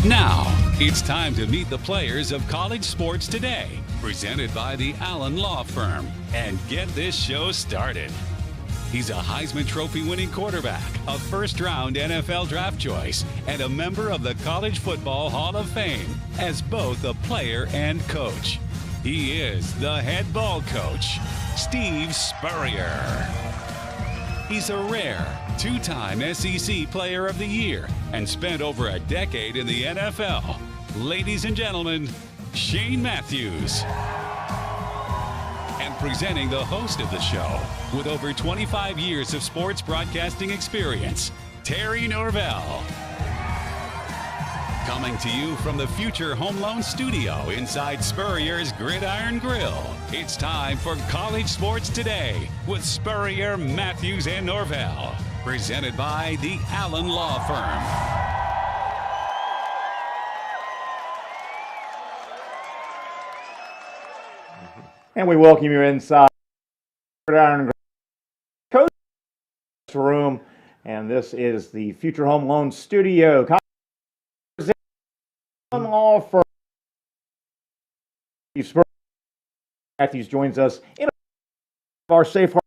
Now, it's time to meet the players of college sports today, presented by the Allen Law Firm, and get this show started. He's a Heisman Trophy winning quarterback, a first-round NFL draft choice, and a member of the College Football Hall of Fame as both a player and coach. He is the head ball coach, Steve Spurrier. He's a rare two-time SEC Player of the Year and spent over a decade in the NFL. Ladies and gentlemen, Shane Matthews. And presenting the host of the show, with over 25 years of sports broadcasting experience, Terry Norvelle. Coming to you from the Future Home Loan Studio inside Spurrier's Gridiron Grill, it's time for College Sports Today with Spurrier, Matthews, and Norvelle. Presented by the Allen Law Firm. And we welcome you inside Gridiron Grill Coach room, and this is the Future Home Loan Studio. Law Firm. Steve Matthews joins us in our safe harbor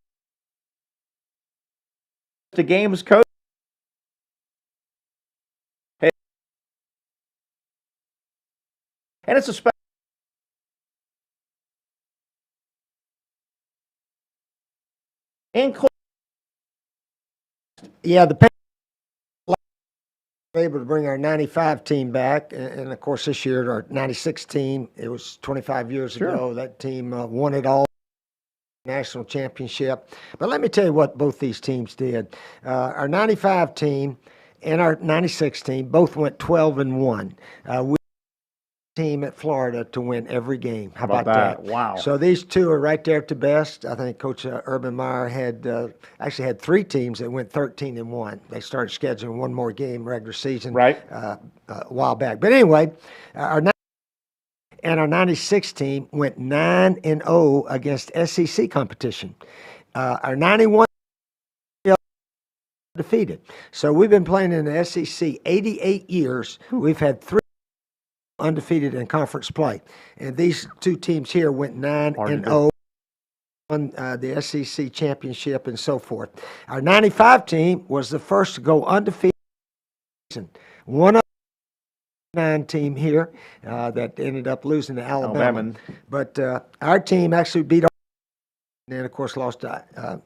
to games coach. Hey. And it's a special. Yeah, the were able to bring our 95 team back, and of course this year our 96 team, it was 25 years ago, that team won it all, national championship. But let me tell you what both these teams did. Our 95 team and our 96 team both went 12-1. We team at Florida to win every game. How about that? Wow. So these two are right there at the best. I think Coach Urban Meyer actually had three teams that went 13-1. They started scheduling one more game regular season a while back. But anyway, our 96 team went 9-0 against SEC competition. Our 91 defeated. So we've been playing in the SEC 88 years. We've had three undefeated in conference play, and these two teams here went 9-0, won the SEC championship and so forth. Our 95 team was the first to go undefeated. One of the 9 team here that ended up losing to Alabama. But our team actually beat and then of course lost to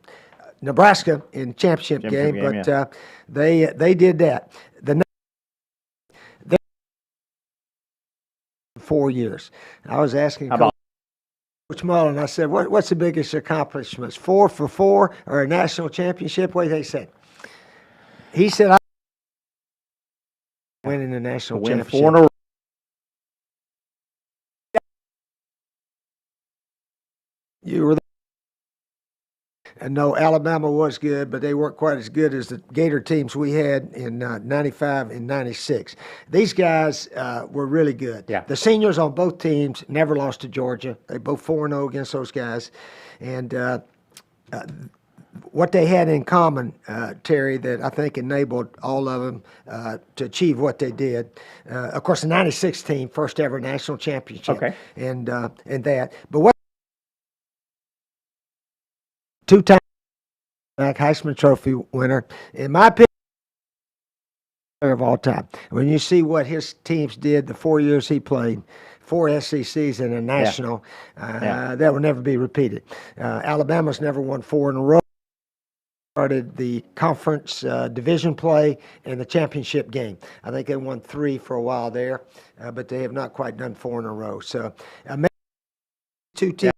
Nebraska in championship game, but they did that. The 4 years. I was asking Coach Mullen, I said, what's the biggest accomplishments, 4 for 4 or a national championship? What they said? He said, I winning the national championship. 4 in a row. You were there. And no, Alabama was good, but they weren't quite as good as the Gator teams we had in 95 and 96. These guys were really good. Yeah. The seniors on both teams never lost to Georgia. They both 4-0 against those guys. And what they had in common, Terry, that I think enabled all of them to achieve what they did. Of course, the 96 team, first ever national championship. Okay. And that. But what two-time Heisman Trophy winner, in my opinion, of all time. When you see what his teams did the 4 years he played, 4 SECs and a national, that will never be repeated. Alabama's never won 4 in a row. Started the conference division play and the championship game. I think they won 3 for a while there, but they have not quite done 4 in a row. So maybe 2 teams.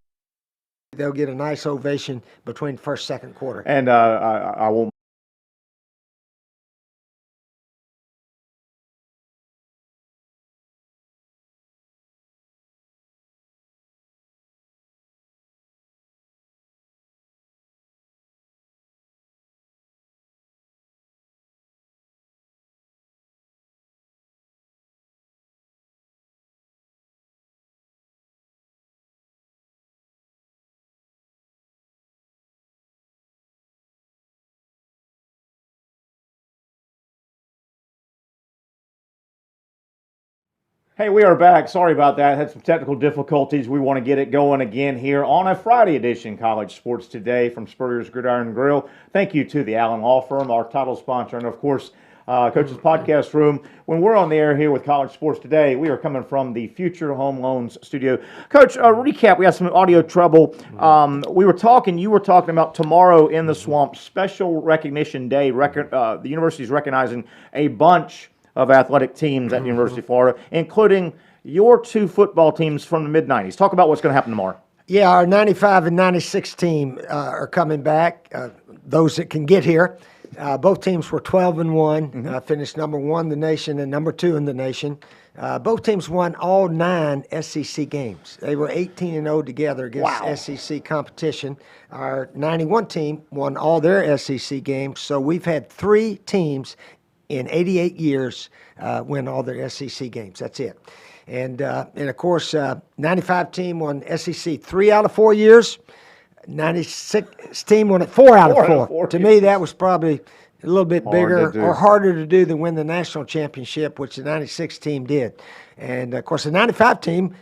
They'll get a nice ovation between first, second quarter. And I won't Hey, we are back. Sorry about that. Had some technical difficulties. We want to get it going again here on a Friday edition College Sports Today from Spurrier's Gridiron Grill. Thank you to the Allen Law Firm, our title sponsor, and of course, Coach's Podcast Room. When we're on the air here with College Sports Today, we are coming from the Future Home Loans studio. Coach, recap. We had some audio trouble. You were talking about tomorrow in the Swamp, Special Recognition Day. The university is recognizing a bunch of athletic teams at the University of Florida, including your two football teams from the mid-'90s. Talk about what's going to happen tomorrow. Yeah, our 95 and 96 team are coming back, those that can get here. Both teams were 12-1, finished number 1 in the nation and number 2 in the nation. Both teams won all 9 SEC games. They were 18-0 together against SEC competition. Our 91 team won all their SEC games, so we've had 3 teams in 88 years win all their SEC games. That's it. And of course, 95 team won SEC 3 out of 4 years. 96 team won it 4 out of 4. To me, that was probably a little bit bigger or harder to do than win the national championship, which the 96 team did. And of course, the 95 team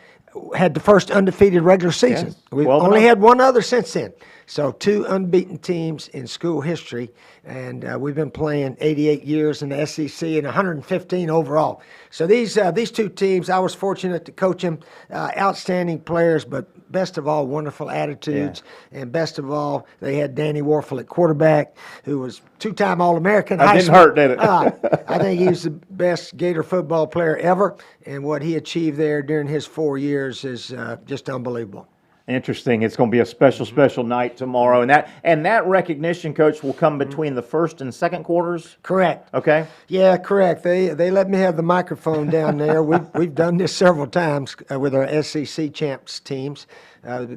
had the first undefeated regular season. Yes. We've only had one other since then. So 2 unbeaten teams in school history, and we've been playing 88 years in the SEC and 115 overall. So these 2 teams, I was fortunate to coach them, outstanding players, but best of all, wonderful attitudes, and best of all, they had Danny Warfel at quarterback, who was 2-time All-American. That didn't hurt, did it? I think he was the best Gator football player ever, and what he achieved there during his 4 years is just unbelievable. Interesting. It's going to be a special night tomorrow, and that recognition, Coach, will come between the first and second quarters. Correct. Okay. Yeah, correct. They let me have the microphone down there. We've done this several times with our SEC champs teams.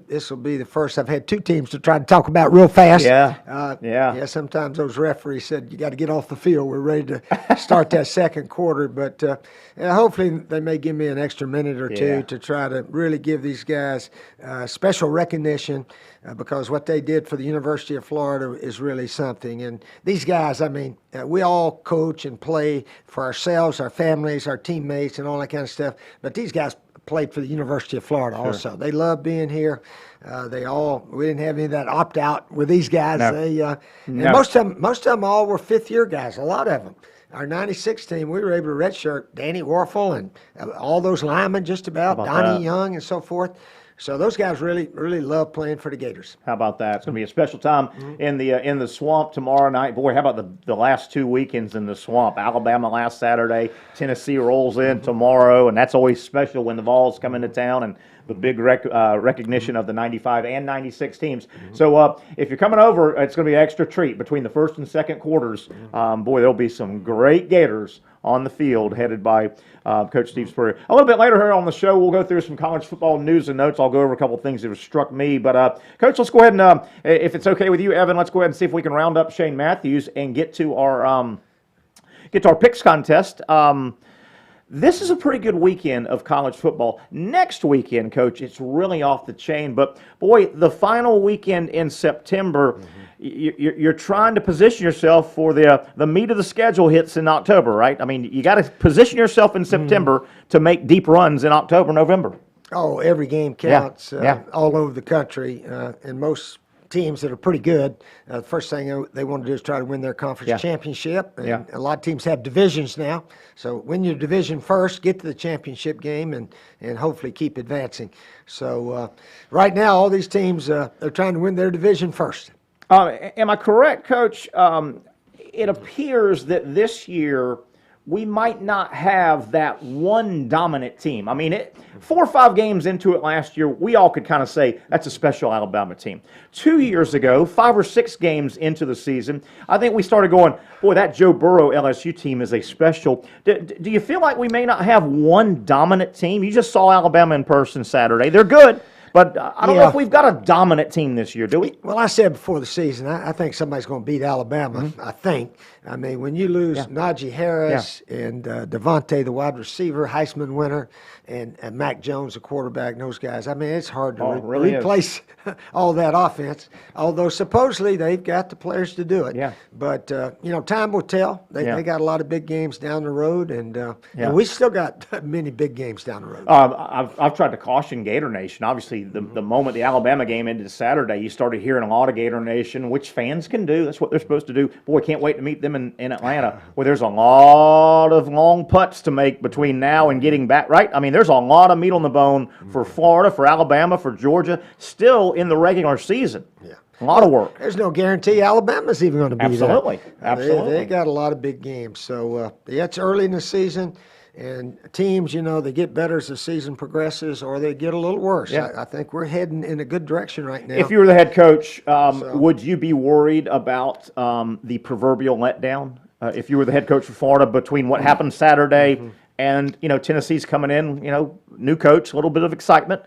This will be the first. I've had 2 teams to try to talk about real fast. Yeah. Sometimes those referees said you got to get off the field. We're ready to start that second quarter, but hopefully they may give me an extra minute or 2 to try to really give these guys special recognition because what they did for the University of Florida is really something. And these guys, I mean, we all coach and play for ourselves, our families, our teammates, and all that kind of stuff. But these guys played for the University of Florida also. They love being here. We didn't have any of that opt-out with these guys. No. And most of them all were fifth-year guys, a lot of them. Our 96 team, we were able to redshirt Danny Warfel and all those linemen just about, Donnie Young and so forth. So those guys really love playing for the Gators. How about that? It's going to be a special time in the Swamp tomorrow night. Boy, how about the last 2 weekends in the Swamp? Alabama last Saturday, Tennessee rolls in tomorrow, and that's always special when the Vols come into town and the big recognition of the 95 and 96 teams. So if you're coming over, it's going to be an extra treat between the first and second quarters. Boy, there'll be some great Gators on the field headed by Coach Steve Spurrier. A little bit later here on the show, we'll go through some college football news and notes. I'll go over a couple of things that have struck me. But, Coach, let's go ahead and, if it's okay with you, Evan, let's go ahead and see if we can round up Shane Matthews and get to our picks contest. This is a pretty good weekend of college football. Next weekend, Coach, it's really off the chain. But, boy, the final weekend in September, you're trying to position yourself for the meat of the schedule hits in October, right? I mean, you got to position yourself in September to make deep runs in October, November. Oh, every game counts all over the country, and most teams that are pretty good, the first thing they want to do is try to win their conference championship. And a lot of teams have divisions now. So win your division first, get to the championship game, and hopefully keep advancing. So right now, all these teams, they're trying to win their division first. Am I correct, Coach? It appears that this year we might not have that one dominant team. I mean, 4 or 5 games into it last year, we all could kind of say that's a special Alabama team. 2 years ago, 5 or 6 games into the season, I think we started going, boy, that Joe Burrow LSU team is a special. Do you feel like we may not have one dominant team? You just saw Alabama in person Saturday. They're good. But I don't know if we've got a dominant team this year, do we? Well, I said before the season, I think somebody's going to beat Alabama. I think. I mean, when you lose Najee Harris and Devontae, the wide receiver, Heisman winner, and Mac Jones, the quarterback, and those guys, I mean, it's hard to replace all that offense. Although supposedly they've got the players to do it. Yeah. But time will tell. They got a lot of big games down the road, and we still got many big games down the road. I've tried to caution Gator Nation. Obviously, the moment the Alabama game ended Saturday, you started hearing a lot of Gator Nation, which fans can do. That's what they're supposed to do. Boy, can't wait to meet them in Atlanta, where there's a lot of long putts to make between now and getting back, right? I mean, there's a lot of meat on the bone for Florida, for Alabama, for Georgia, still in the regular season. Yeah. A lot of work. There's no guarantee Alabama's even going to be Absolutely. there. Absolutely. They got a lot of big games. So, it's early in the season. And teams, they get better as the season progresses, or they get a little worse. Yeah. I think we're heading in a good direction right now. If you were the head coach, would you be worried about the proverbial letdown? If you were the head coach for Florida, between what happened Saturday and Tennessee's coming in, new coach, a little bit of excitement.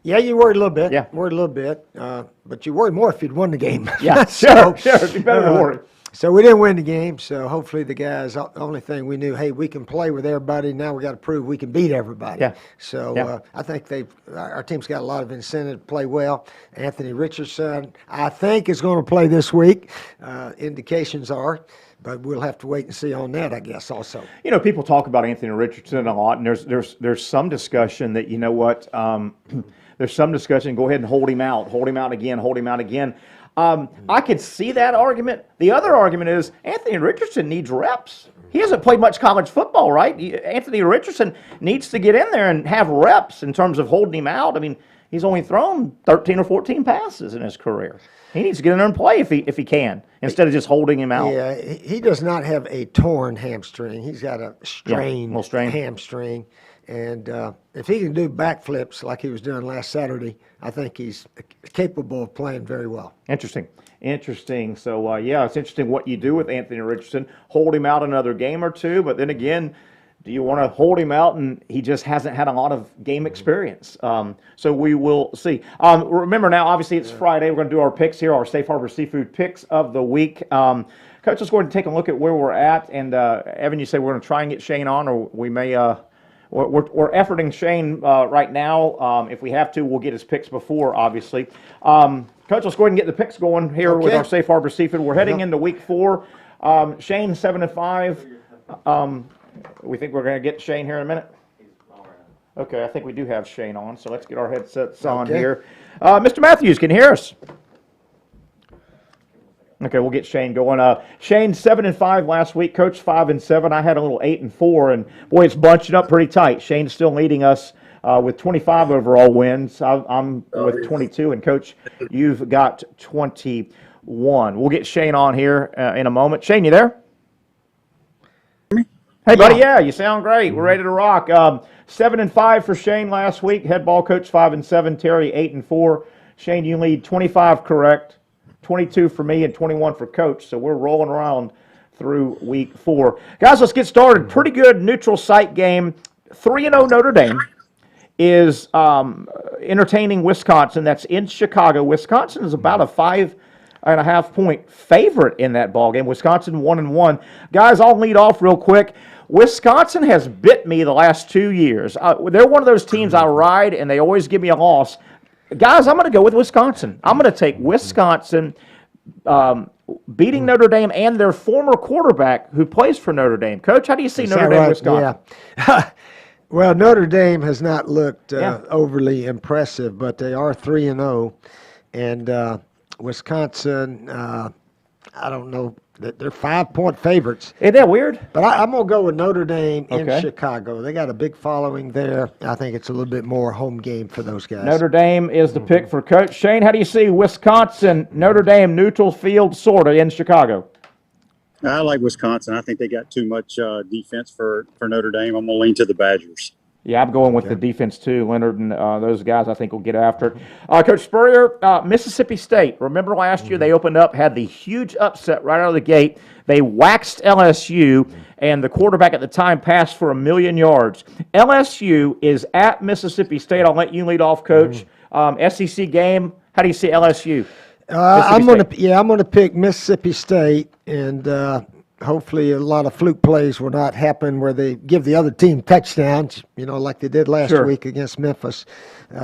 Yeah, you worried a little bit. Yeah, worried a little bit. But you worried more if you'd won the game. Yeah, sure. It'd be better to worry. So we didn't win the game, so hopefully the guys, the only thing we knew, hey, we can play with everybody. Now we got to prove we can beat everybody. Yeah. So I think our team's got a lot of incentive to play well. Anthony Richardson, I think, is going to play this week. Indications are. But we'll have to wait and see on that, I guess, also. People talk about Anthony Richardson a lot, and there's some discussion that, there's some discussion, go ahead and hold him out again. I could see that argument. The other argument is Anthony Richardson needs reps. He hasn't played much college football, right? Anthony Richardson needs to get in there and have reps in terms of holding him out. I mean, he's only thrown 13 or 14 passes in his career. He needs to get in there and play if he can, instead of just holding him out. Yeah, he does not have a torn hamstring. He's got a strained hamstring. And if he can do backflips like he was doing last Saturday, I think he's capable of playing very well. Interesting. So, it's interesting what you do with Anthony Richardson. Hold him out another game or two, but then again, do you want to hold him out and he just hasn't had a lot of game experience? So we will see. Remember now, obviously it's Friday. We're going to do our picks here, our Safe Harbor Seafood picks of the week. Coach, let's go ahead and take a look at where we're at. And Evan, you say we're going to try and get Shane on, or we may we're efforting Shane right now. If we have to, we'll get his picks before, obviously. Coach, let's go ahead and get the picks going here with our Safe Harbor Seafood. We're heading into week 4. Shane 7-5. We think we're going to get Shane here in a minute? Okay, I think we do have Shane on, so let's get our headsets on here. Mr. Matthews, can you hear us? Okay, we'll get Shane going. Shane 7-5 last week. Coach 5-7. I had a little 8-4, and boy, it's bunching up pretty tight. Shane's still leading us with 25 overall wins. I'm with 22, and Coach, you've got 21. We'll get Shane on here in a moment. Shane, you there? Hey, buddy, yeah, you sound great. We're ready to rock. 7-5 for Shane last week. Head ball coach 5-7. Terry 8-4. Shane, you lead 25 correct, 22 for me, and 21 for Coach. So we're rolling around through week 4. Guys, let's get started. Pretty good neutral site game. 3-0 Notre Dame is entertaining Wisconsin. That's in Chicago. Wisconsin is about a 5.5-point favorite in that ball game. Wisconsin 1-1. Guys, I'll lead off real quick. Wisconsin has bit me the last 2 years. They're one of those teams I ride, and they always give me a loss. Guys, I'm going to go with Wisconsin. I'm going to take Wisconsin beating Notre Dame and their former quarterback who plays for Notre Dame. Coach, how do you see Notre Dame, Wisconsin? Yeah. Well, Notre Dame has not looked overly impressive, but they are 3-0. And Wisconsin, I don't know. They're 5-point favorites. Isn't that weird? But I'm going to go with Notre Dame in Chicago. They got a big following there. I think it's a little bit more home game for those guys. Notre Dame is the pick for Coach. Shane, how do you see Wisconsin, Notre Dame, neutral field, sort of, in Chicago? I like Wisconsin. I think they got too much defense for Notre Dame. I'm going to lean to the Badgers. Yeah, I'm going with the defense too. Leonard and those guys, I think, will get after it. Coach Spurrier, Mississippi State. Remember last year they opened up, had the huge upset right out of the gate. They waxed LSU, and the quarterback at the time passed for 1,000,000 yards. LSU is at Mississippi State. I'll let you lead off, Coach. SEC game. How do you see LSU? I'm gonna pick Mississippi State, and hopefully a lot of fluke plays will not happen where they give the other team touchdowns, like they did last week against Memphis.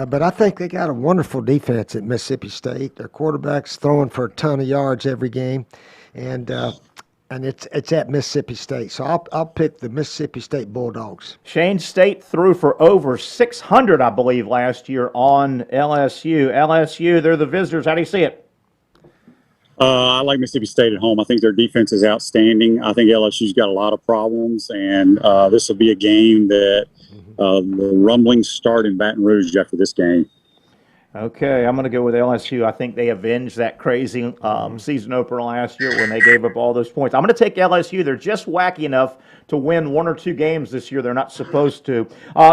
But I think they got a wonderful defense at Mississippi State. Their quarterback's throwing for a ton of yards every game, and it's at Mississippi State. So I'll pick the Mississippi State Bulldogs. Shane State threw for over 600, I believe, last year on LSU. LSU, they're the visitors. How do you see it? I like Mississippi State at home. I think their defense is outstanding. I think LSU's got a lot of problems, and this will be a game that the rumblings start in Baton Rouge after this game. Okay, I'm going to go with LSU. I think they avenged that crazy season opener last year when they gave up all those points. I'm going to take LSU. They're just wacky enough to win 1 or 2 games this year they're not supposed to.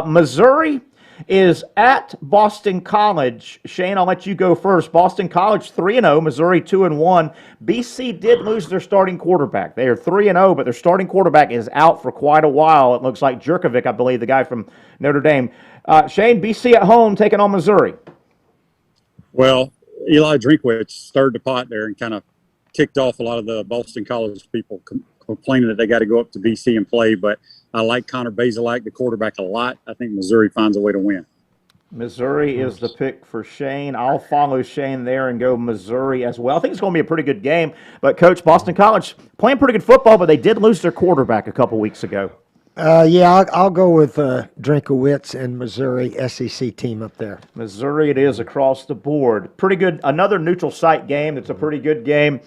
Missouri is at Boston College. Shane, I'll let you go first. Boston College 3-0, Missouri 2-1. BC did lose their starting quarterback. They are 3-0, but their starting quarterback is out for quite a while. It looks like Jerkovic, I believe, the guy from Notre Dame. Shane, BC at home taking on Missouri. Well, Eli Drinkwitz stirred the pot there and kind of ticked off a lot of the Boston College people complaining that they got to go up to BC and play, but I like Connor Bazelak, the quarterback, a lot. I think Missouri finds a way to win. Missouri is the pick for Shane. I'll follow Shane there and go Missouri as well. I think it's going to be a pretty good game. But, Coach, Boston College playing pretty good football, but they did lose their quarterback a couple weeks ago. I'll go with Drinkowitz and Missouri SEC team up there. Missouri it is across the board. Pretty good. Another neutral site game. It's a pretty good game.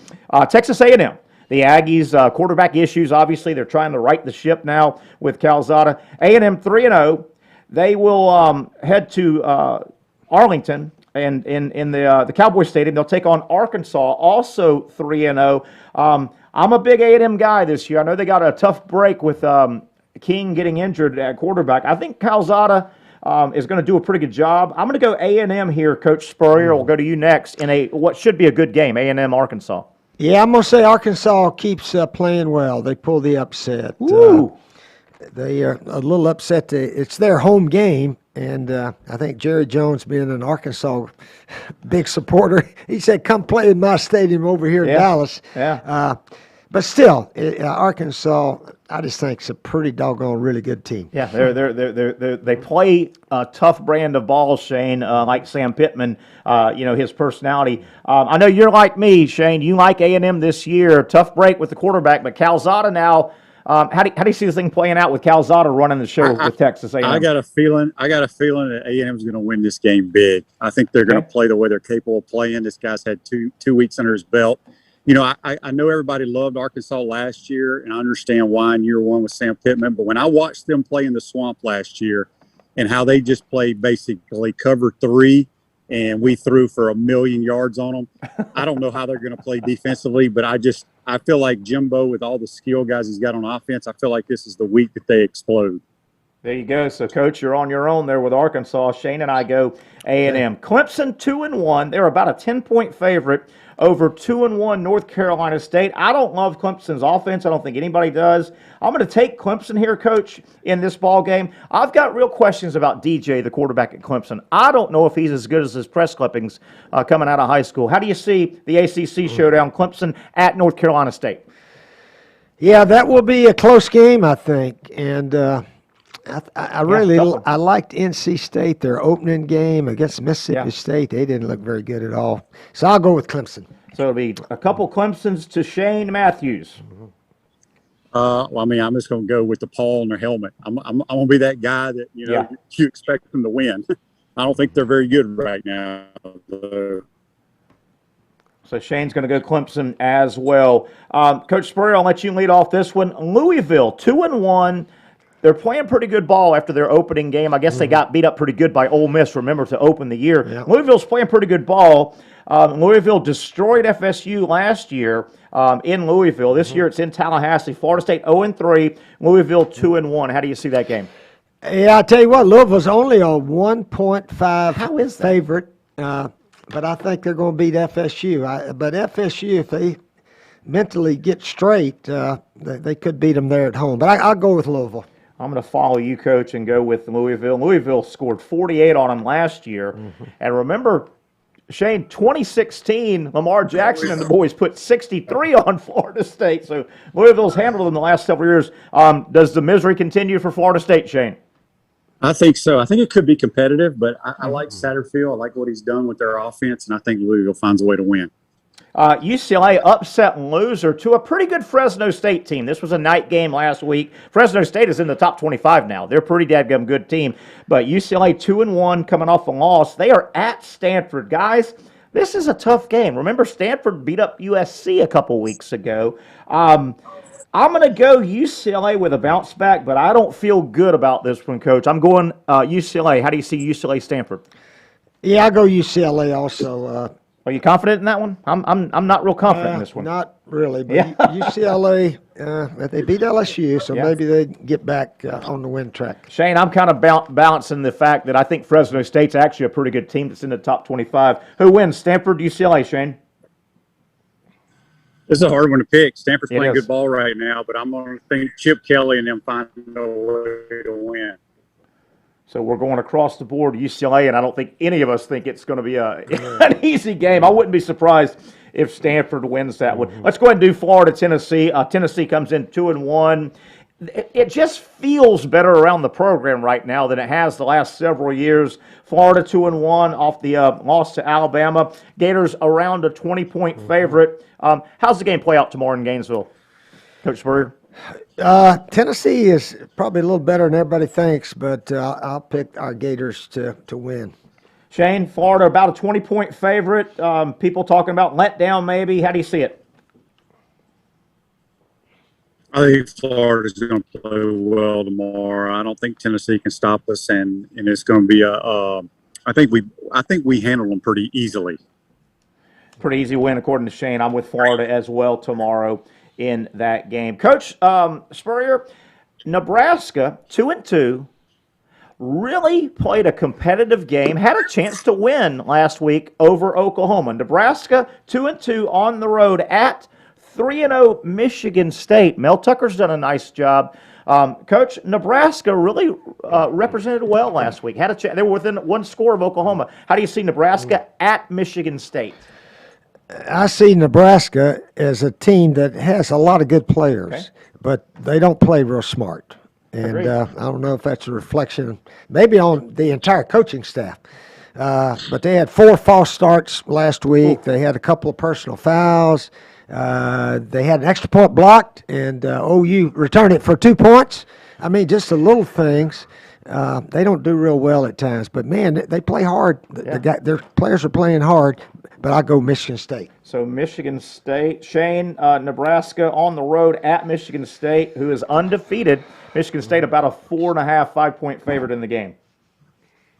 Texas A&M. The Aggies, quarterback issues, obviously. They're trying to right the ship now with Calzada. A&M 3-0. They will head to Arlington and in the Cowboy Stadium. They'll take on Arkansas, also 3-0. I'm a big A&M guy this year. I know they got a tough break with King getting injured at quarterback. I think Calzada is going to do a pretty good job. I'm going to go A&M here, Coach Spurrier. We'll go to you next in what should be a good game, A&M Arkansas. Yeah, I'm going to say Arkansas keeps playing well. They pull the upset. They are a little upset. It's their home game, and I think Jerry Jones, being an Arkansas big supporter, he said, come play in my stadium over here in Dallas. Yeah. But still, Arkansas, I just think it's a pretty doggone really good team. Yeah, they play a tough brand of ball, Shane, like Sam Pittman, his personality. I know you're like me, Shane. You like A&M this year. Tough break with the quarterback, but Calzada now, how do you see this thing playing out with Calzada running the show with Texas A&M? I got a feeling that A&M is going to win this game big. I think they're going to play the way they're capable of playing. This guy's had two weeks under his belt. I know everybody loved Arkansas last year, and I understand why in year one with Sam Pittman. But when I watched them play in the swamp last year and how they just played basically cover 3, and we threw for 1,000,000 yards on them, I don't know how they're going to play defensively. But I feel like Jimbo, with all the skill guys he's got on offense, I feel like this is the week that they explode. There you go. So, Coach, you're on your own there with Arkansas. Shane and I go A&M. Clemson 2-1. They're about a 10-point favorite over 2-1 North Carolina State. I don't love Clemson's offense. I don't think anybody does. I'm going to take Clemson here, Coach, in this ball game. I've got real questions about DJ, the quarterback at Clemson. I don't know if he's as good as his press clippings coming out of high school. How do you see the ACC showdown, Clemson at North Carolina State? Yeah, that will be a close game, I think. And I liked NC State, their opening game against Mississippi State. They didn't look very good at all. So I'll go with Clemson. So it'll be a couple Clemsons to Shane Matthews. I'm just going to go with the Paul and their helmet. I'm going to be that guy that, you expect them to win. I don't think they're very good right now. So Shane's going to go Clemson as well. Coach Spurrier, I'll let you lead off this one. Louisville, 2-1. They're playing pretty good ball after their opening game. I guess they got beat up pretty good by Ole Miss, remember, to open the year. Yeah. Louisville's playing pretty good ball. Louisville destroyed FSU last year in Louisville. This year it's in Tallahassee. Florida State 0-3, Louisville 2-1. How do you see that game? Yeah, I tell you what, Louisville's only a 1.5 How is that? favorite, but I think they're going to beat FSU. But FSU, if they mentally get straight, they could beat them there at home. But I'll go with Louisville. I'm going to follow you, Coach, and go with Louisville. Louisville scored 48 on them last year. And remember, Shane, 2016, Lamar Jackson and the boys put 63 on Florida State. So Louisville's handled them the last several years. Does the misery continue for Florida State, Shane? I think so. I think it could be competitive, but I like Satterfield. I like what he's done with their offense, and I think Louisville finds a way to win. UCLA upset loser to a pretty good Fresno State team. This was a night game last week. Fresno State is in the top 25 now. They're a pretty dadgum good team. But UCLA 2-1 coming off a loss. They are at Stanford. Guys, this is a tough game. Remember, Stanford beat up USC a couple weeks ago. I'm going to go UCLA with a bounce back, but I don't feel good about this one, Coach. I'm going UCLA. How do you see UCLA Stanford? Yeah, I'll go UCLA also. Are you confident in that one? I'm not real confident in this one. Not really, but UCLA, they beat LSU, so maybe they get back on the win track. Shane, I'm kind of balancing the fact that I think Fresno State's actually a pretty good team that's in the top 25. Who wins, Stanford, UCLA, Shane? This is a hard one to pick. Stanford's playing good ball right now, but I'm going to think Chip Kelly and them find a way to win. So we're going across the board UCLA, and I don't think any of us think it's going to be an easy game. I wouldn't be surprised if Stanford wins that one. Let's go ahead and do Florida, Tennessee. Tennessee comes in 2-1. It just feels better around the program right now than it has the last several years. Florida 2-1 off the loss to Alabama. Gators around a 20-point favorite. How's the game play out tomorrow in Gainesville, Coach Spurrier? Tennessee is probably a little better than everybody thinks, but I'll pick our Gators to win. Shane, Florida about a 20-point favorite. People talking about letdown maybe. How do you see it? I think Florida's going to play well tomorrow. I don't think Tennessee can stop us, and it's going to be I think we handle them pretty easily. Pretty easy win according to Shane. I'm with Florida as well tomorrow in that game. Coach Spurrier, Nebraska 2-2, really played a competitive game, had a chance to win last week over Oklahoma. Nebraska 2-2 on the road at 3-0 Michigan State. Mel Tucker's done a nice job. Coach, Nebraska really represented well last week. Had a chance. They were within one score of Oklahoma. How do you see Nebraska at Michigan State? I see Nebraska as a team that has a lot of good players, but they don't play real smart. And I don't know if that's a reflection maybe on the entire coaching staff. But they had 4 false starts last week. They had a couple of personal fouls. They had an extra point blocked, and OU returned it for 2 points. I mean, just the little things. They don't do real well at times. But, man, they play hard. Their players are playing hard. But I'll go Michigan State. So Michigan State. Shane, Nebraska on the road at Michigan State, who is undefeated. Michigan State about a 4.5, 5-point favorite in the game.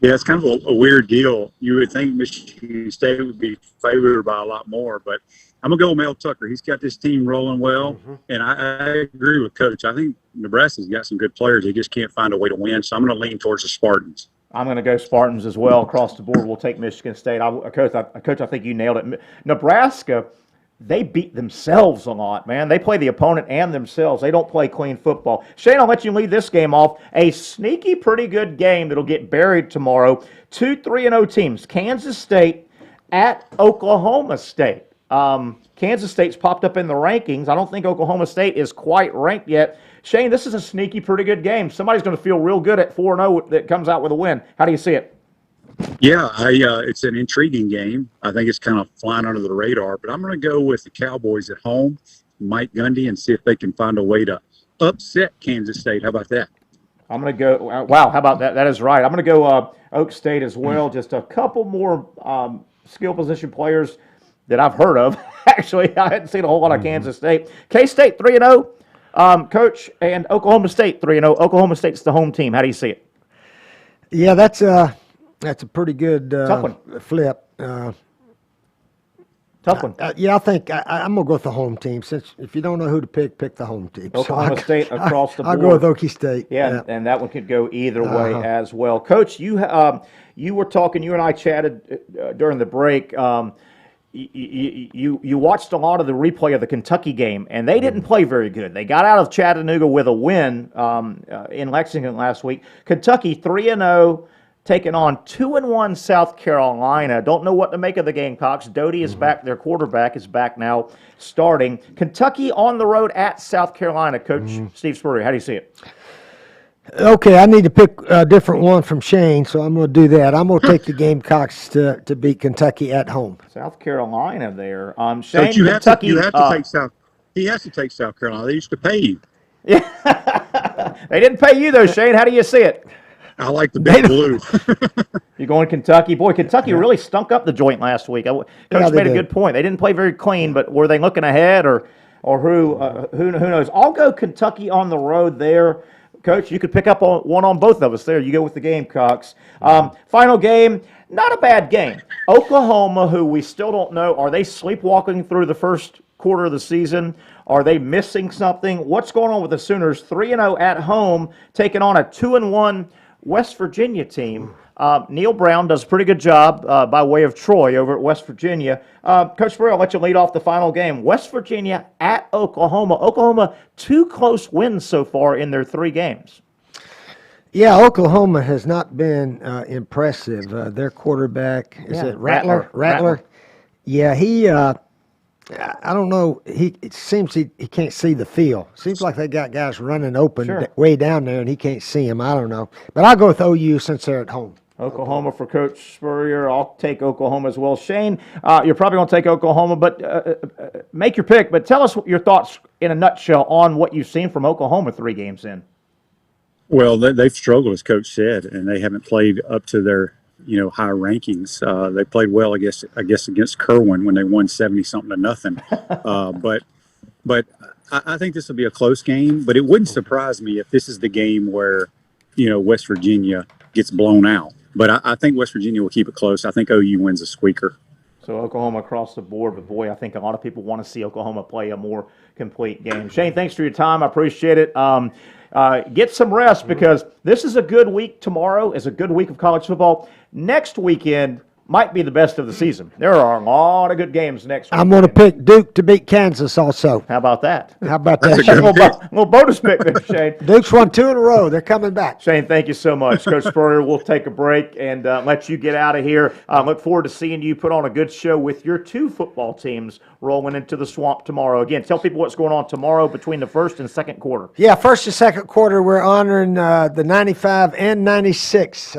Yeah, it's kind of a weird deal. You would think Michigan State would be favored by a lot more, but I'm going to go with Mel Tucker. He's got this team rolling well, and I agree with Coach. I think Nebraska's got some good players. They just can't find a way to win, so I'm going to lean towards the Spartans. I'm going to go Spartans as well across the board. We'll take Michigan State. Coach, I think you nailed it. Nebraska, they beat themselves a lot, man. They play the opponent and themselves. They don't play clean football. Shane, I'll let you lead this game off. A sneaky, pretty good game that'll get buried tomorrow. 2 3-0 teams. Kansas State at Oklahoma State. Kansas State's popped up in the rankings. I don't think Oklahoma State is quite ranked yet. Shane, this is a sneaky, pretty good game. Somebody's going to feel real good at 4-0 that comes out with a win. How do you see it? Yeah, it's an intriguing game. I think it's kind of flying under the radar, but I'm going to go with the Cowboys at home, Mike Gundy, and see if they can find a way to upset Kansas State. How about that? I'm going to go – wow, how about that? That is right. I'm going to go Oak State as well. Just a couple more skill position players that I've heard of. Actually, I hadn't seen a whole lot of Kansas State. K-State 3-0. Coach, and Oklahoma State 3-0. Oklahoma State's the home team. How do you see it? Yeah, that's a pretty good Tough one. flip. Tough one. Yeah, I think I'm going to go with the home team. Since if you don't know who to pick the home team. Oklahoma State across the board. I'll go with Okie State. Yeah, and that one could go either way as well. Coach, you were talking, you and I chatted during the break. You watched a lot of the replay of the Kentucky game, and they didn't play very good. They got out of Chattanooga with a win in Lexington last week. Kentucky 3-0. Taking on 2-1 South Carolina. Don't know what to make of the Gamecocks. Doty is back. Their quarterback is back now, starting. Kentucky on the road at South Carolina. Coach Steve Spurrier, how do you see it? Okay, I need to pick a different one from Shane, so I'm going to do that. I'm going to take the Gamecocks to beat Kentucky at home. South Carolina there. Shane, Coach, Kentucky. You have to take South. He has to take South Carolina. They used to pay you. Yeah, they didn't pay you though, Shane. How do you see it? I like the big blue. You're going Kentucky. Boy, Kentucky really stunk up the joint last week. Coach made a good point. They didn't play very clean, but were they looking ahead or who knows? I'll go Kentucky on the road there. Coach, you could pick up one on both of us there. You go with the Gamecocks. Final game, not a bad game. Oklahoma, who we still don't know, are they sleepwalking through the first quarter of the season? Are they missing something? What's going on with the Sooners? 3-0 at home, taking on a 2-1 West Virginia team. Neil Brown does a pretty good job by way of Troy over at West Virginia. Coach Spurrier, I'll let you lead off the final game. West Virginia at Oklahoma. Oklahoma, 2 close wins so far in their 3 games. Yeah, Oklahoma has not been impressive. Their quarterback, is it Rattler? Yeah, he I don't know. It seems he can't see the field. Seems like they got guys running open way down there, and he can't see them. I don't know. But I'll go with OU since they're at home. Oklahoma for Coach Spurrier. I'll take Oklahoma as well. Shane, you're probably going to take Oklahoma, but make your pick. But tell us your thoughts in a nutshell on what you've seen from Oklahoma 3 games in. Well, they've struggled, as Coach said, and they haven't played up to their high rankings. They played well, I guess against Kerwin when they won 70-something to nothing. But I think this will be a close game. But it wouldn't surprise me if this is the game where West Virginia gets blown out. But I think West Virginia will keep it close. I think OU wins a squeaker. So Oklahoma across the board, but boy, I think a lot of people want to see Oklahoma play a more complete game. Shane, thanks for your time. I appreciate it. Get some rest because this is a good week. Tomorrow is a good week of college football. Next weekend might be the best of the season. There are a lot of good games next week. I'm going to pick Duke to beat Kansas also. How about that? How about that? Little bonus pick there, Shane. Duke's won 2 in a row. They're coming back. Shane, thank you so much. Coach Spurrier, we'll take a break and let you get out of here. Look forward to seeing you put on a good show with your 2 football teams rolling into the Swamp tomorrow. Again, tell people what's going on tomorrow between the first and second quarter. Yeah, first and second quarter, we're honoring the 95 and 96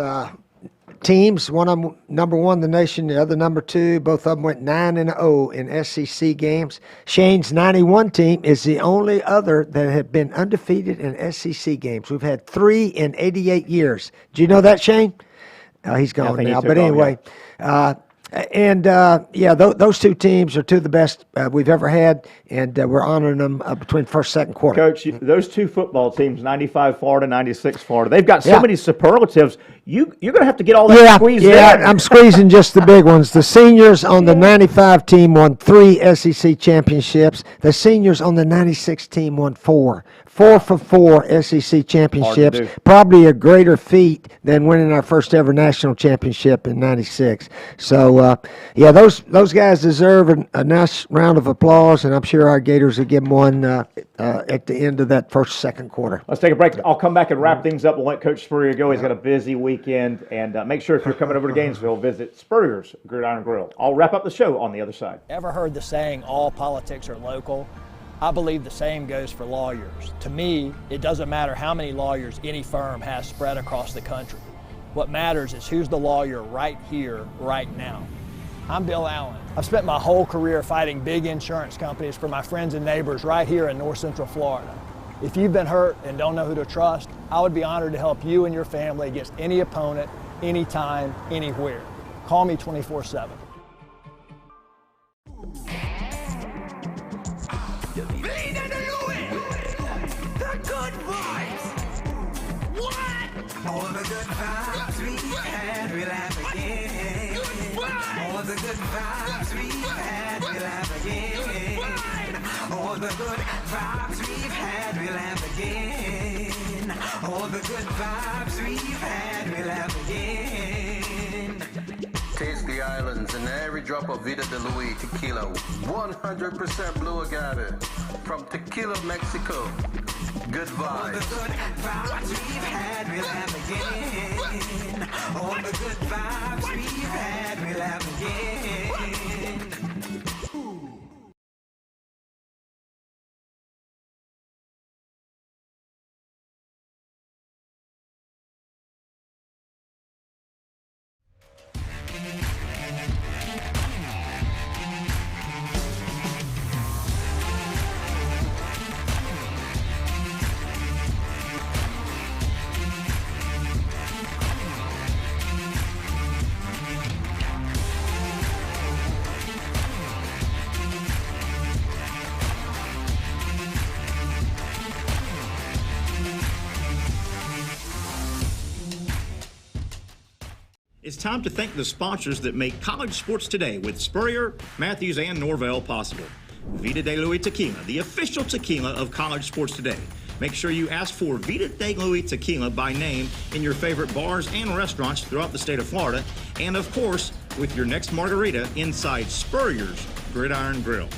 teams. One of them number 1 in the nation, the other number 2. Both of them went 9-0 in SEC games. Shane's 91 team is the only other that have been undefeated in SEC games. We've had 3 in 88 years. Do you know that, Shane? He's gone now. But anyway, those 2 teams are 2 of the best we've ever had, and we're honoring them between first and second quarter. Coach, those 2 football teams, 95 Florida, 96 Florida, they've got so many superlatives. You're going to have to get all that squeezed in. Yeah, I'm squeezing just the big ones. The seniors on the 95 team won 3 SEC championships. The seniors on the 96 team won 4. 4 for 4 SEC championships. Probably a greater feat than winning our first ever national championship in 96. So, those guys deserve a nice round of applause, and I'm sure our Gators will give them one at the end of that first, second quarter. Let's take a break. I'll come back and wrap things up. We'll let Coach Spurrier go. He's got a busy weekend. And make sure if you're coming over to Gainesville, visit Spurrier's Gridiron Grill. I'll wrap up the show on the other side. Ever heard the saying, all politics are local? I believe the same goes for lawyers. To me, it doesn't matter how many lawyers any firm has spread across the country. What matters is who's the lawyer right here, right now. I'm Bill Allen. I've spent my whole career fighting big insurance companies for my friends and neighbors right here in North Central Florida. If you've been hurt and don't know who to trust, I would be honored to help you and your family against any opponent, anytime, anywhere. Call me 24/7. All the good vibes we had, we'll have again. All All the good vibes we've had, we'll have again. All the good vibes we've had, we'll have again. All the good vibes we've had, we'll have again. Taste the islands and every drop of Vida de Luis tequila. 100% blue agave from Tequila, Mexico. Good vibes. All the good vibes we've had, we'll have again. All the good vibes we've had, we'll have again. It's time to thank the sponsors that make college sports today with Spurrier, Matthews, and Norvelle possible. Vida de Luis Tequila, the official tequila of college sports today. Make sure you ask for Vida de Luis Tequila by name in your favorite bars and restaurants throughout the state of Florida, and of course, with your next margarita inside Spurrier's Gridiron Grill.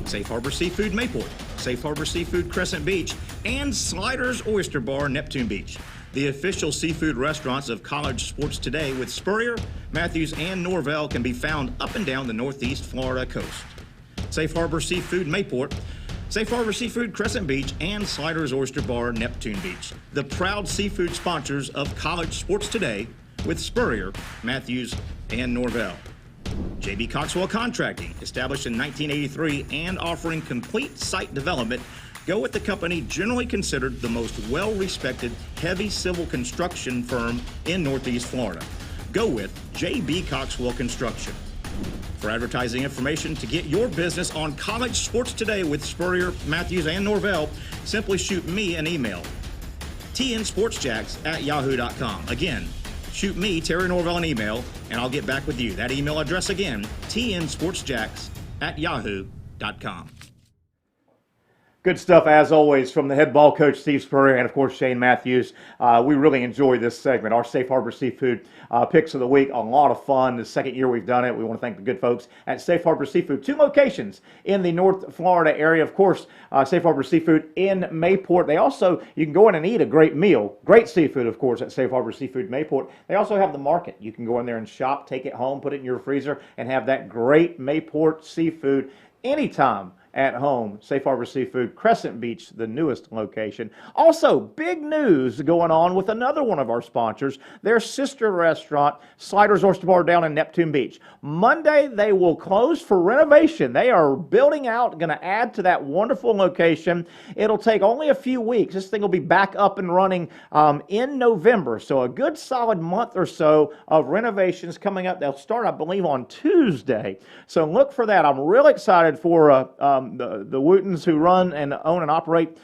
Safe Harbor Seafood Mayport, Safe Harbor Seafood Crescent Beach, and Sliders Oyster Bar Neptune Beach. The official seafood restaurants of college sports today with Spurrier, Matthews, and Norvelle can be found up and down the northeast Florida coast. Safe Harbor Seafood Mayport, Safe Harbor Seafood Crescent Beach, and Sliders Oyster Bar Neptune Beach. The proud seafood sponsors of college sports today with Spurrier, Matthews, and Norvelle. J.B. Coxwell Contracting, established in 1983 and offering complete site development. Go with the company generally considered the most well-respected heavy civil construction firm in Northeast Florida. Go with J.B. Coxwell Construction. For advertising information to get your business on college sports today with Spurrier, Matthews, and Norvelle, simply shoot me an email, tnsportsjacks@yahoo.com. Again, shoot me, Terry Norvelle, an email, and I'll get back with you. That email address again, tnsportsjacks@yahoo.com. Good stuff, as always, from the head ball coach, Steve Spurrier, and, of course, Shane Matthews. We really enjoy this segment, our Safe Harbor Seafood Picks of the Week. A lot of fun. The second year we've done it. We want to thank the good folks at Safe Harbor Seafood. 2 locations in the North Florida area. Of course, Safe Harbor Seafood in Mayport. They also, you can go in and eat a great meal. Great seafood, of course, at Safe Harbor Seafood Mayport. They also have the market. You can go in there and shop, take it home, put it in your freezer, and have that great Mayport seafood anytime at home. Safe Harbor Seafood, Crescent Beach, the newest location. Also, big news going on with another one of our sponsors, their sister restaurant, Sliders Oyster Bar down in Neptune Beach. Monday, they will close for renovation. They are building out, going to add to that wonderful location. It'll take only a few weeks. This thing will be back up and running in November. So a good solid month or so of renovations coming up. They'll start, I believe, on Tuesday. So look for that. I'm really excited for the Wootons who run and own and operate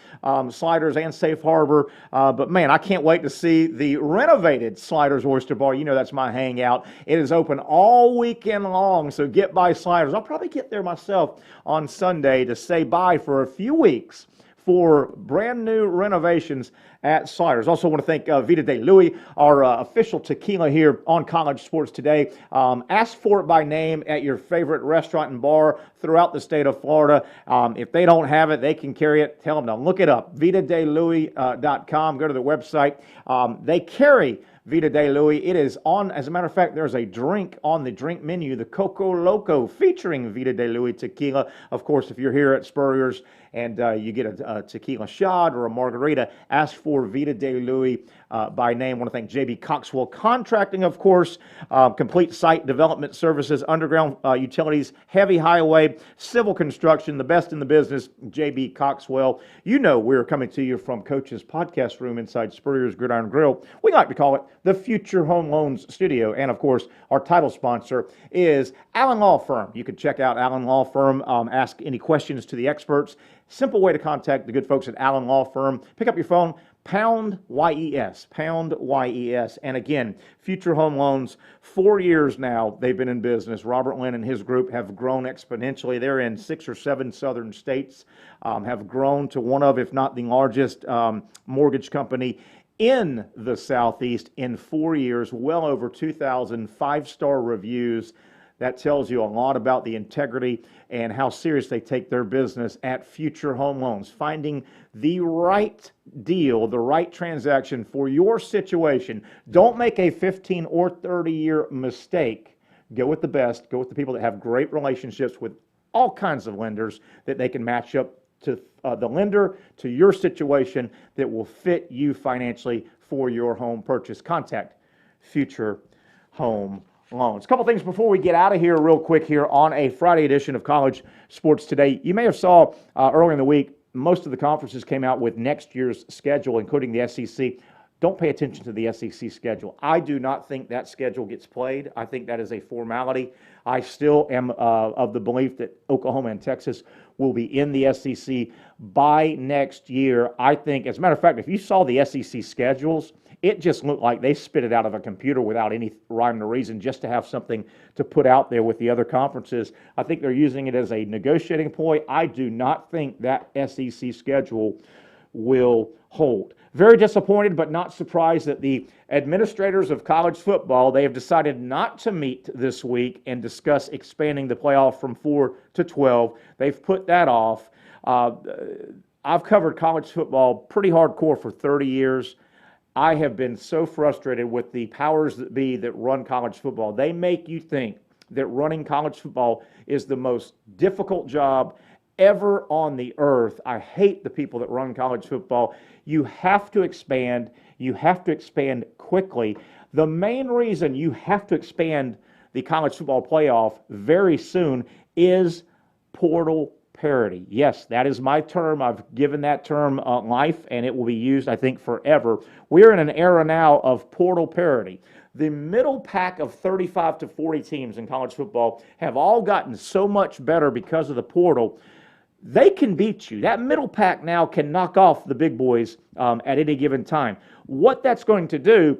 Sliders and Safe Harbor. But man, I can't wait to see the renovated Sliders Oyster Bar. You know that's my hangout. It is open all weekend long, so get by Sliders. I'll probably get there myself on Sunday to say bye for a few weeks for brand new renovations at Sliders. Also want to thank Vida de Luis, our official tequila here on College Sports Today. Ask for it by name at your favorite restaurant and bar throughout the state of Florida. If they don't have it, they can carry it. Tell them to look it up. VidaDeLuis.com. Go to the website. They carry Vida de Luis. It is on, as a matter of fact, there's a drink on the drink menu, the Coco Loco, featuring Vida de Luis tequila. Of course, if you're here at Spurrier's and you get a tequila shot or a margarita, ask for Vida de Luis by name. I want to thank J.B. Coxwell Contracting, of course, complete site development services, underground utilities, heavy highway, civil construction, the best in the business, J.B. Coxwell. You know we're coming to you from Coach's podcast room inside Spurrier's Gridiron Grill. We like to call it the Future Home Loans Studio. And, of course, our title sponsor is Allen Law Firm. You can check out Allen Law Firm, ask any questions to the experts. Simple way to contact the good folks at Allen Law Firm. Pick up your phone, pound YES, pound YES. And again, Future Home Loans, 4 years now they've been in business. Robert Lynn and his group have grown exponentially. They're in 6 or 7 southern states, have grown to one of, if not the largest mortgage company in the Southeast in 4 years, well over 2,000 5-star reviews. That tells you a lot about the integrity and how serious they take their business at Future Home Loans. Finding the right deal, the right transaction for your situation. Don't make a 15 or 30-year mistake. Go with the best. Go with the people that have great relationships with all kinds of lenders that they can match up to the lender, to your situation that will fit you financially for your home purchase. Contact Future Home Loans. A couple things before we get out of here real quick here on a Friday edition of College Sports Today. You may have saw earlier in the week, most of the conferences came out with next year's schedule, including the SEC. Don't pay attention to the SEC schedule. I do not think that schedule gets played. I think that is a formality. I still am of the belief that Oklahoma and Texas will be in the SEC by next year. I think, as a matter of fact, if you saw the SEC schedules, it just looked like they spit it out of a computer without any rhyme or reason just to have something to put out there with the other conferences. I think they're using it as a negotiating ploy. I do not think that SEC schedule will hold. Very disappointed, but not surprised that the administrators of college football, they have decided not to meet this week and discuss expanding the playoff from 4 to 12. They've put that off. I've covered college football pretty hardcore for 30 years. I have been so frustrated with the powers that be that run college football. They make you think that running college football is the most difficult job ever on the earth. I hate the people that run college football. You have to expand. You have to expand quickly. The main reason you have to expand the college football playoff very soon is portal parity. Yes, that is my term. I've given that term life, and it will be used, I think, forever. We're in an era now of portal parity. The middle pack of 35 to 40 teams in college football have all gotten so much better because of the portal. They can beat you. That middle pack now can knock off the big boys at any given time. What that's going to do,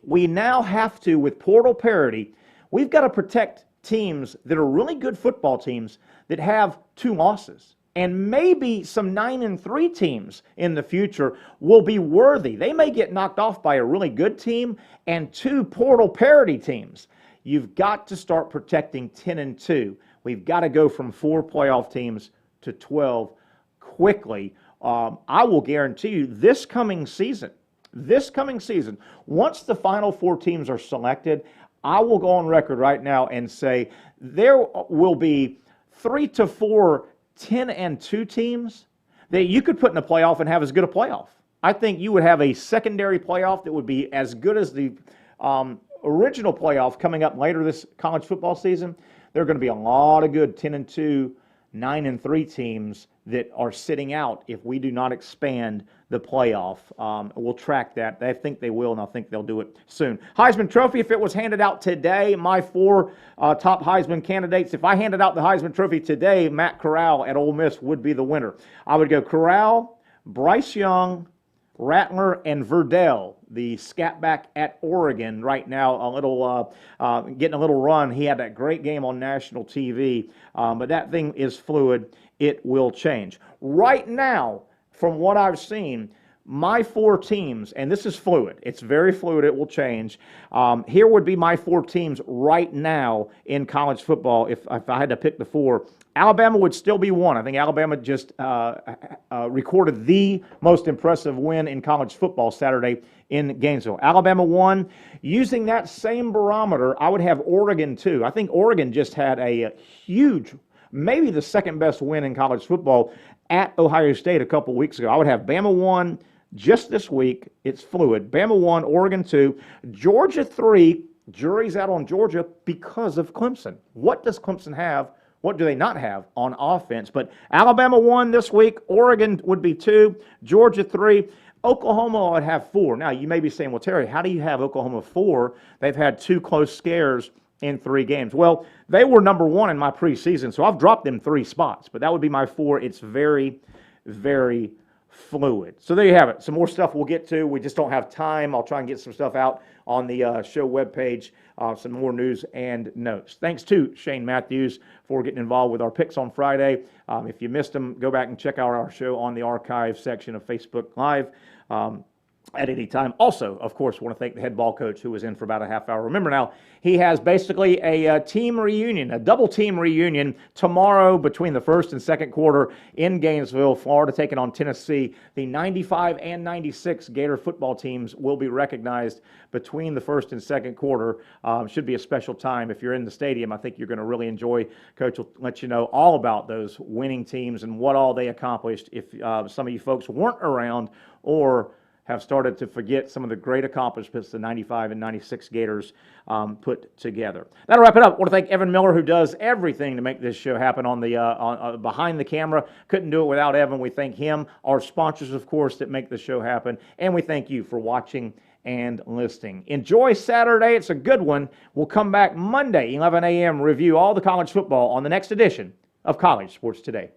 we now have to, with portal parity, we've got to protect teams that are really good football teams that have 2 losses. And maybe some 9-3 teams in the future will be worthy. They may get knocked off by a really good team and 2 portal parity teams. You've got to start protecting 10-2. We've got to go from 4 playoff teams to 12 quickly. I will guarantee you this coming season, once the final 4 teams are selected, I will go on record right now and say there will be 3 to 4 10-2 teams that you could put in a playoff and have as good a playoff. I think you would have a secondary playoff that would be as good as the original playoff coming up later this college football season. There are going to be a lot of good 10-2, 9-3 teams that are sitting out if we do not expand the playoff. We'll track that. I think they will, and I think they'll do it soon. Heisman Trophy, if it was handed out today, my 4 top Heisman candidates, if I handed out the Heisman Trophy today, Matt Corral at Ole Miss would be the winner. I would go Corral, Bryce Young, Rattler, and Verdell, the scat back at Oregon right now, getting a little run. He had that great game on national TV, but that thing is fluid. It will change. Right now, from what I've seen, my 4 teams, and this is fluid. It's very fluid. It will change. Here would be my 4 teams right now in college football if I had to pick the 4. Alabama would still be 1. I think Alabama just recorded the most impressive win in college football Saturday in Gainesville. Alabama 1. Using that same barometer, I would have Oregon 2. I think Oregon just had a huge, maybe the second best win in college football at Ohio State a couple weeks ago. I would have Bama 1 just this week. It's fluid. Bama 1, Oregon 2, Georgia 3. Jury's out on Georgia because of Clemson. What does Clemson have? What do they not have on offense? But Alabama 1 this week, Oregon would be 2, Georgia 3, Oklahoma would have 4. Now, you may be saying, well, Terry, how do you have Oklahoma 4? They've had 2 close scares in 3 games. Well, they were number 1 in my preseason, so I've dropped them 3 spots, but that would be my 4. It's very, very fluid. So there you have it. Some more stuff we'll get to. We just don't have time. I'll try and get some stuff out on the show webpage, some more news and notes. Thanks to Shane Matthews for getting involved with our picks on Friday. If you missed them, go back and check out our show on the archive section of Facebook Live. At any time. Also, of course, want to thank the head ball coach who was in for about a half hour. Remember now, he has basically a team reunion, a double team reunion tomorrow between the first and second quarter in Gainesville, Florida, taking on Tennessee. The 95 and 96 Gator football teams will be recognized between the first and second quarter. Should be a special time. If you're in the stadium, I think you're going to really enjoy. Coach will let you know all about those winning teams and what all they accomplished if some of you folks weren't around or have started to forget some of the great accomplishments the 95 and 96 Gators put together. That'll wrap it up. I want to thank Evan Miller, who does everything to make this show happen on the behind the camera. Couldn't do it without Evan. We thank him. Our sponsors, of course, that make the show happen. And we thank you for watching and listening. Enjoy Saturday. It's a good one. We'll come back Monday, 11 a.m., review all the college football on the next edition of College Sports Today.